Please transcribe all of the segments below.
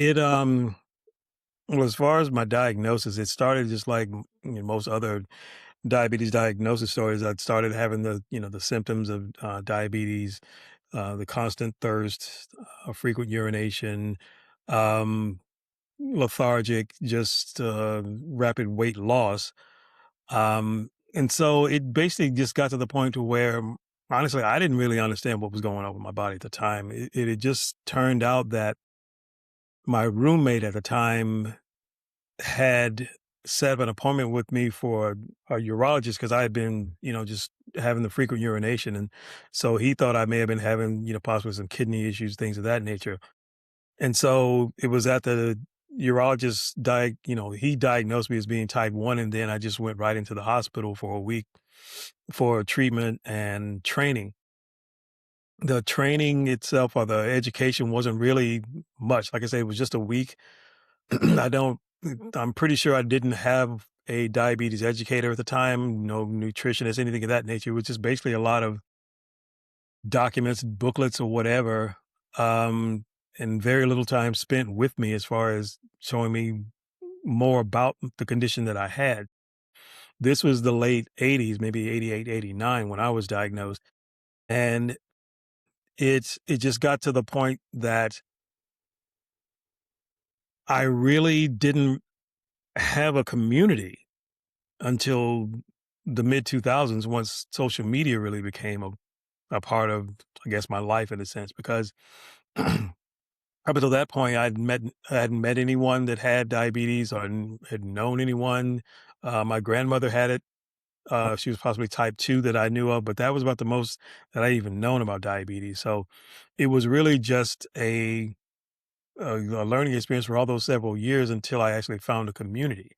It, well, as far as my diagnosis, it started just like most other diabetes diagnosis stories. I started having the symptoms of diabetes, the constant thirst, frequent urination, um, lethargic, just rapid weight loss. And so it basically just got to the point to where, honestly, I didn't really understand what was going on with my body at the time. It had just turned out that my roommate at the time had set up an appointment with me for a urologist because I had been, just having the frequent urination. And so he thought I may have been having, possibly some kidney issues, things of that nature. And so it was at the urologist, he diagnosed me as being type 1. And then I just went right into the hospital for a week for treatment and training. The training itself or the education wasn't really much. Like I said, it was just a week. I don't, I'm pretty sure I didn't have a diabetes educator at the time, no nutritionist, anything of that nature. It was just basically a lot of documents, booklets, or whatever, and very little time spent with me as far as showing me more about the condition that I had. This was the late 80s, maybe 88, 89 when I was diagnosed. And it just got to the point that I really didn't have a community until the mid 2000s, once social media really became a part of, I guess, my life in a sense, because up until that point, I hadn't met anyone that had diabetes or had known anyone. My grandmother had it. She was possibly type 2 that I knew of, but that was about the most that I even known about diabetes. So it was really just a learning experience for all those several years until I actually found a community.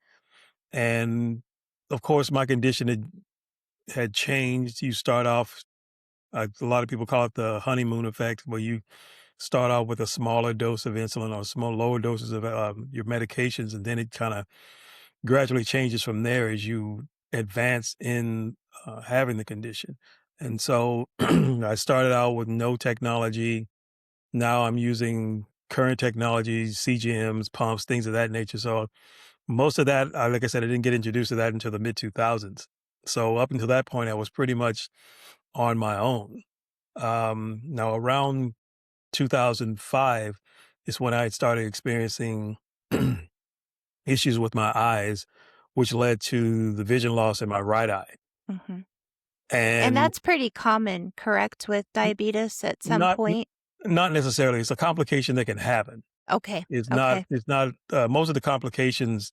And of course, my condition had changed. You start off, a lot of people call it the honeymoon effect, where you start off with a smaller dose of insulin or small lower doses of your medications, and then it kind of gradually changes from there as you advance in having the condition. And so I started out with no technology. Now I'm using current technologies, CGMs, pumps, things of that nature. So most of that, like I said, I didn't get introduced to that until the mid 2000s. So up until that point, I was pretty much on my own. Now around 2005 is when I started experiencing issues with my eyes, which led to the vision loss in my right eye. Mhm. And And that's pretty common, correct, with n- diabetes at some not point? not necessarily. It's a complication that can happen. Okay, It's not. okay, It's not. Most of the complications,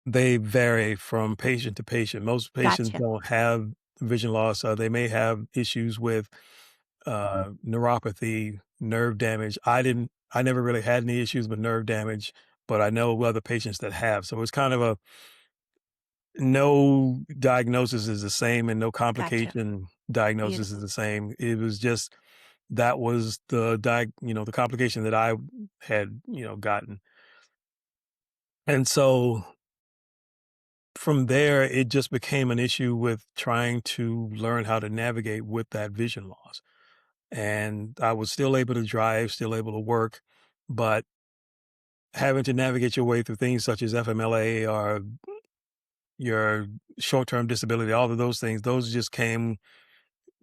they vary from patient to patient. Most patients gotcha. don't have vision loss. They may have issues with neuropathy, nerve damage. I never really had any issues with nerve damage, but I know other patients that have. So it's kind of a no diagnosis is the same and no Gotcha. complication diagnosis is Beautiful. the same. It was just that was the complication that I had, gotten. And so from there, it just became an issue with trying to learn how to navigate with that vision loss. And I was still able to drive, still able to work, but having to navigate your way through things such as FMLA or your short-term disability, all of those things, those just came,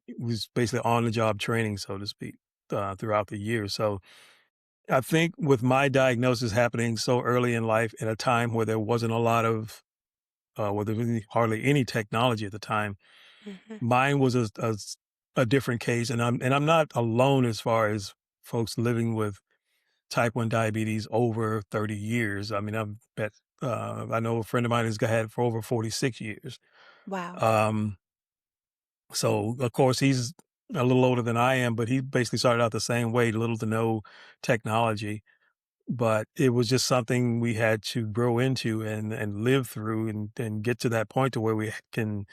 it was basically on the job training, so to speak, throughout the years. So I think with my diagnosis happening so early in life at a time where there wasn't a lot of, where there was hardly any technology at the time, Mhm. mine was a different case. And I'm not alone as far as folks living with type 1 diabetes over 30 years. I mean, I know a friend of mine has had it for over 46 years. Wow. Um, so of course he's a little older than I am, but he basically started out the same way, little to no technology. But it was just something we had to grow into and live through and get to that point to where we can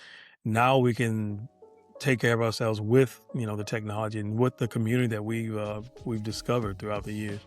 take care of ourselves with, the technology and with the community that we've discovered throughout the years.